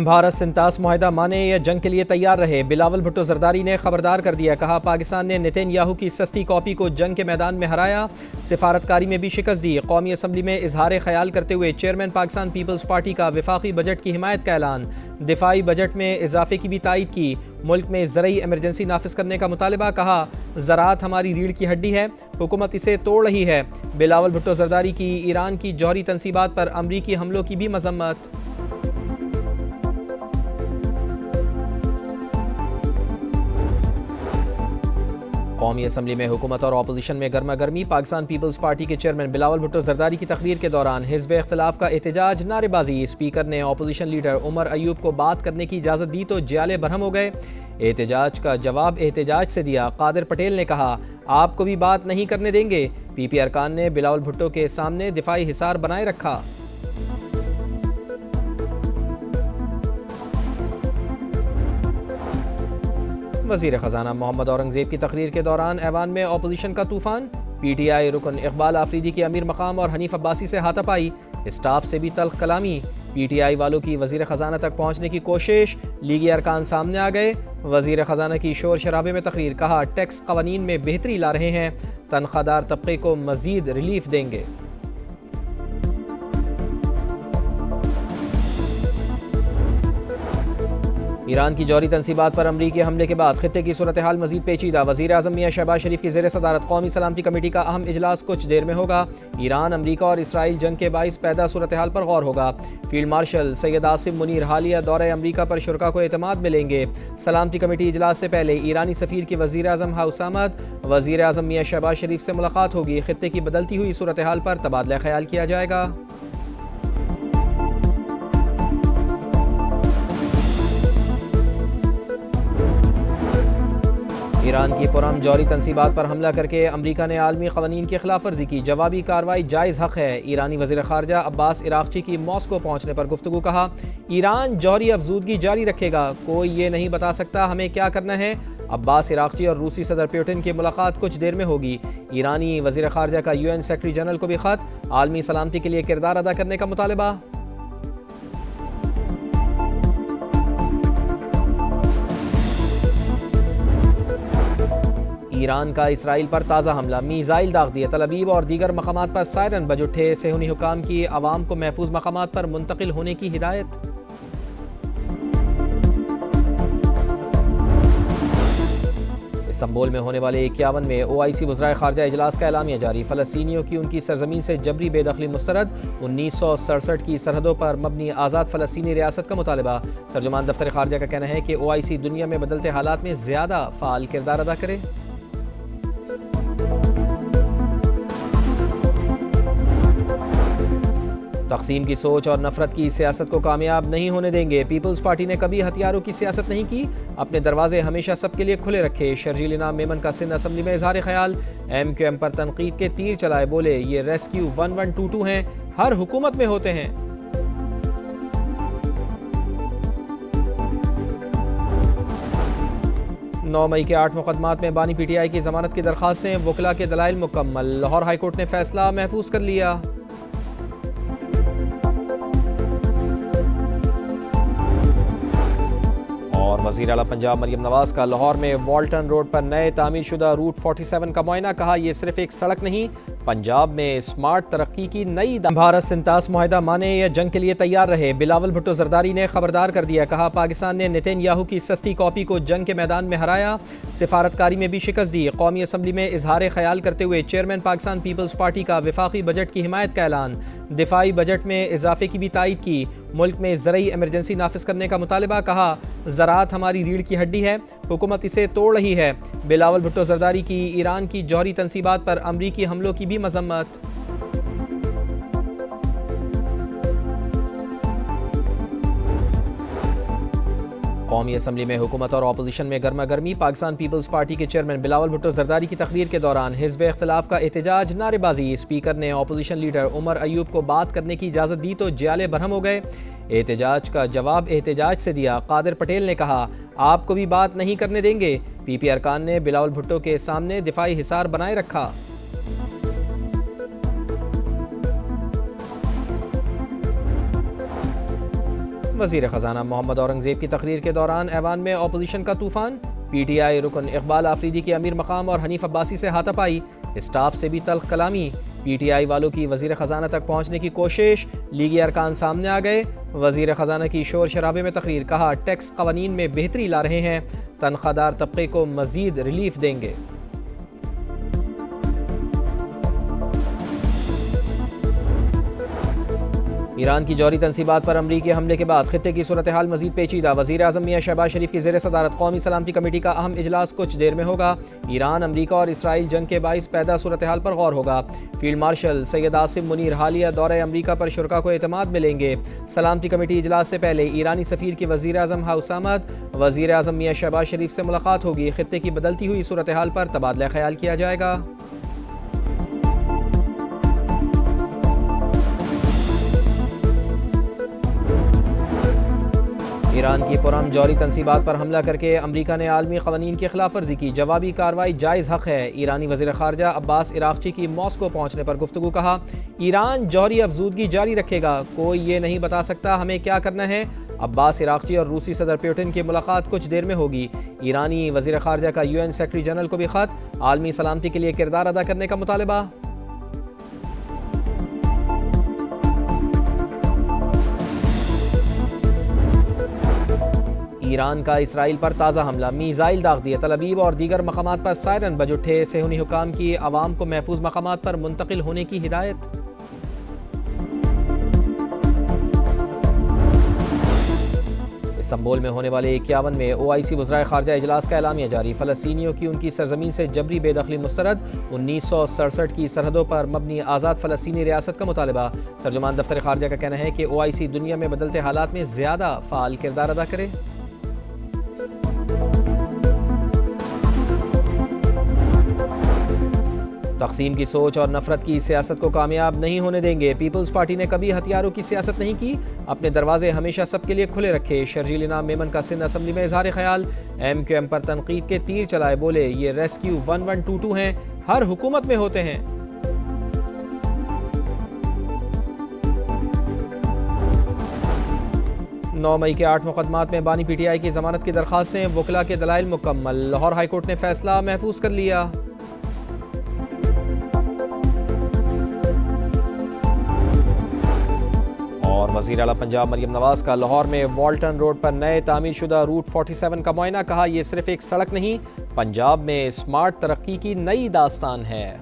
بھارت سنتاس معاہدہ مانے یا جنگ کے لیے تیار رہے، بلاول بھٹو زرداری نے خبردار کر دیا، کہا پاکستان نے نتن یاہو کی سستی کاپی کو جنگ کے میدان میں ہرایا، سفارتکاری میں بھی شکست دی۔ قومی اسمبلی میں اظہار خیال کرتے ہوئے چیئرمین پاکستان پیپلز پارٹی کا وفاقی بجٹ کی حمایت کا اعلان، دفاعی بجٹ میں اضافے کی بھی تائید کی، ملک میں زرعی ایمرجنسی نافذ کرنے کا مطالبہ، کہا زراعت ہماری ریڑھ کی ہڈی ہے، حکومت اسے توڑ رہی ہے۔ بلاول بھٹو زرداری کی ایران کی جوہری تنصیبات پر امریکی حملوں کی بھی مذمت۔ قومی اسمبلی میں حکومت اور اپوزیشن میں گرما گرمی، پاکستان پیپلز پارٹی کے چیئرمین بلاول بھٹو زرداری کی تقریر کے دوران حزب اختلاف کا احتجاج، نعرے بازی، اسپیکر نے اپوزیشن لیڈر عمر ایوب کو بات کرنے کی اجازت دی تو جیالے برہم ہو گئے، احتجاج کا جواب احتجاج سے دیا، قادر پٹیل نے کہا آپ کو بھی بات نہیں کرنے دیں گے، پی پی ارکان نے بلاول بھٹو کے سامنے دفاعی حصار بنائے رکھا۔ وزیر خزانہ محمد اورنگزیب کی تقریر کے دوران ایوان میں اپوزیشن کا طوفان، پی ٹی آئی رکن اقبال آفریدی کی امیر مقام اور حنیف عباسی سے ہاتھ پائی، اسٹاف سے بھی تلخ کلامی، پی ٹی آئی والوں کی وزیر خزانہ تک پہنچنے کی کوشش، لیگی ارکان سامنے آ گئے، وزیر خزانہ کی شور شرابے میں تقریر، کہا ٹیکس قوانین میں بہتری لا رہے ہیں، تنخواہ دار طبقے کو مزید ریلیف دیں گے۔ ایران کی جوہری تنصیبات پر امریکی حملے کے بعد خطے کی صورتحال مزید پیچیدہ، وزیر اعظم میاں شہباز شریف کی زیر صدارت قومی سلامتی کمیٹی کا اہم اجلاس کچھ دیر میں ہوگا، ایران، امریکہ اور اسرائیل جنگ کے باعث پیدا صورتحال پر غور ہوگا، فیلڈ مارشل سید عاصم منیر حالیہ دورہ امریکہ پر شرکاء کو اعتماد ملیں گے، سلامتی کمیٹی اجلاس سے پہلے ایرانی سفیر کی وزیر اعظم ہاؤس آمد، وزیر اعظم میاں شہباز شریف سے ملاقات ہوگی، خطے کی بدلتی ہوئی صورتحال پر تبادلہ خیال کیا جائے گا۔ ایران کی پرامن جوہری تنصیبات پر حملہ کر کے امریکہ نے عالمی قوانین کی خلاف ورزی کی، جوابی کارروائی جائز حق ہے، ایرانی وزیر خارجہ عباس عراقچی کی ماسکو پہنچنے پر گفتگو، کہا ایران جوہری افزودگی جاری رکھے گا، کوئی یہ نہیں بتا سکتا ہمیں کیا کرنا ہے، عباس عراقچی اور روسی صدر پیوٹن کی ملاقات کچھ دیر میں ہوگی، ایرانی وزیر خارجہ کا UN سیکرٹری جنرل کو بھی خط، عالمی سلامتی کے لیے کردار ادا کرنے کا مطالبہ۔ ایران کا اسرائیل پر تازہ حملہ، میزائل داغ دیے، تل ابیب اور دیگر مقامات پر سائرن بج اٹھے، صہیونی حکام کی عوام کو محفوظ مقامات پر منتقل ہونے کی ہدایت۔ استنبول میں ہونے والے 51ویں OIC وزرائے خارجہ اجلاس کا اعلامیہ جاری، فلسطینیوں کی ان کی سرزمین سے جبری بے دخلی مسترد، 1967 کی سرحدوں پر مبنی آزاد فلسطینی ریاست کا مطالبہ، ترجمان دفتر خارجہ کا کہنا ہے کہ OIC دنیا میں بدلتے حالات میں زیادہ فعال کردار ادا کرے۔ تقسیم کی سوچ اور نفرت کی سیاست کو کامیاب نہیں ہونے دیں گے، پیپلز پارٹی نے کبھی ہتھیاروں کی سیاست نہیں کی، اپنے دروازے ہمیشہ سب کے لیے کھلے رکھے، شرجیل انعام میمن کا سندھ اسمبلی میں اظہار خیال، MQM پر تنقید کے تیر چلائے، بولے یہ ریسکیو 1122 ہیں، ہر حکومت میں ہوتے ہیں۔ 9 مئی کے 8 مقدمات میں بانی PTI کی ضمانت کی درخواستیں، وکلاء کے دلائل مکمل، لاہور ہائی کورٹ نے فیصلہ محفوظ کر لیا۔ اور وزیر اعلیٰ پنجاب مریم نواز کا لاہور میں والٹن روڈ پر نئے تعمیر شدہ روٹ 47 کا معائنہ، کہا یہ صرف ایک سڑک نہیں، پنجاب میں اسمارٹ ترقی کی نئی بھارت سنتاس معاہدہ مانے یا جنگ کے لیے تیار رہے، بلاول بھٹو زرداری نے خبردار کر دیا، کہا پاکستان نے نتن یاہو کی سستی کاپی کو جنگ کے میدان میں ہرایا، سفارتکاری میں بھی شکست دی، قومی اسمبلی میں اظہار خیال کرتے ہوئے چیئرمین پاکستان پیپلز پارٹی کا وفاقی بجٹ کی حمایت کا اعلان، دفاعی بجٹ میں اضافے کی بھی تائید کی، ملک میں زرعی ایمرجنسی نافذ کرنے کا مطالبہ، کہا زراعت ہماری ریڑھ کی ہڈی ہے، حکومت اسے توڑ رہی ہے، بلاول بھٹو زرداری کی ایران کی جوہری تنصیبات پر امریکی حملوں کی بھی مذمت۔ قومی اسمبلی میں حکومت اور اپوزیشن میں گرما گرمی، پاکستان پیپلز پارٹی کے چیئرمین بلاول بھٹو زرداری کی تقریر کے دوران حزب اختلاف کا احتجاج، نعرے بازی، اسپیکر نے اپوزیشن لیڈر عمر ایوب کو بات کرنے کی اجازت دی تو جیالے برہم ہو گئے، احتجاج کا جواب احتجاج سے دیا، قادر پٹیل نے کہا آپ کو بھی بات نہیں کرنے دیں گے، پی پی ارکان نے بلاول بھٹو کے سامنے دفاعی حصار بنائے رکھا۔ وزیر خزانہ محمد اورنگزیب کی تقریر کے دوران ایوان میں اپوزیشن کا طوفان، پی ٹی آئی رکن اقبال آفریدی کی امیر مقام اور حنیف عباسی سے ہاتھ پائی، اسٹاف سے بھی تلخ کلامی، پی ٹی آئی والوں کی وزیر خزانہ تک پہنچنے کی کوشش، لیگی ارکان سامنے آ گئے، وزیر خزانہ کی شور شرابے میں تقریر، کہا ٹیکس قوانین میں بہتری لا رہے ہیں، تنخواہ دار طبقے کو مزید ریلیف دیں گے۔ ایران کی جوہری تنصیبات پر امریکی حملے کے بعد خطے کی صورتحال مزید پیچیدہ، وزیر اعظم میاں شہباز شریف کی زیر صدارت قومی سلامتی کمیٹی کا اہم اجلاس کچھ دیر میں ہوگا۔ ایران، امریکہ اور اسرائیل جنگ کے باعث پیدا صورتحال پر غور ہوگا۔ فیلڈ مارشل سید عاصم منیر حالیہ دورہ امریکہ پر شرکاء کو اعتماد میں لیں گے۔ سلامتی کمیٹی اجلاس سے پہلے ایرانی سفیر کی وزیر اعظم ہاؤس آمد، وزیر اعظم میاں شہباز شریف سے ملاقات ہوگی، خطے کی بدلتی ہوئی صورتحال پر تبادلہ خیال کیا جائے گا۔ ایران کی پرامن جوہری تنصیبات پر حملہ کر کے امریکہ نے عالمی قوانین کی خلاف ورزی کی، جوابی کارروائی جائز حق ہے۔ ایرانی وزیر خارجہ عباس عراقچی کی ماسکو پہنچنے پر گفتگو، کہا ایران جوہری افزودگی جاری رکھے گا، کوئی یہ نہیں بتا سکتا ہمیں کیا کرنا ہے۔ عباس عراقچی اور روسی صدر پیوٹن کی ملاقات کچھ دیر میں ہوگی۔ ایرانی وزیر خارجہ کا UN سیکرٹری جنرل کو بھی خط، عالمی سلامتی کے لیے کردار ادا کرنے کا مطالبہ۔ ایران کا اسرائیل پر تازہ حملہ، میزائل داغ دیے، تل ابیب اور دیگر مقامات پر سائرن بج اٹھے، صہیونی حکام کی عوام کو محفوظ مقامات پر منتقل ہونے کی ہدایت۔ استنبول میں ہونے والے 51ویں OIC وزرائے خارجہ اجلاس کا اعلامیہ جاری، فلسطینیوں کی ان کی سرزمین سے جبری بے دخلی مسترد، 1967 کی سرحدوں پر مبنی آزاد فلسطینی ریاست کا مطالبہ۔ ترجمان دفتر خارجہ کا کہنا ہے کہ OIC دنیا میں بدلتے حالات میں زیادہ فعال کردار ادا کرے۔ تقسیم کی سوچ اور نفرت کی سیاست کو کامیاب نہیں ہونے دیں گے، پیپلز پارٹی نے کبھی ہتھیاروں کی سیاست نہیں کی، اپنے دروازے ہمیشہ سب کے لیے کھلے رکھے۔ شرجیل انعام میمن کا سندھ اسمبلی میں اظہار خیال، MQM پر تنقید کے تیر چلائے، بولے یہ ریسکیو 1122 ہیں، ہر حکومت میں ہوتے ہیں۔ 9 مئی کے 8 مقدمات میں بانی PTI کی ضمانت کی درخواستیں، وکلاء کے دلائل مکمل، لاہور ہائی کورٹ نے فیصلہ محفوظ کر لیا۔ اور وزیر اعلیٰ پنجاب مریم نواز کا لاہور میں والٹن روڈ پر نئے تعمیر شدہ روٹ 47 کا معائنہ، کہا یہ صرف ایک سڑک نہیں، پنجاب میں اسمارٹ ترقی کی نئی داستان ہے۔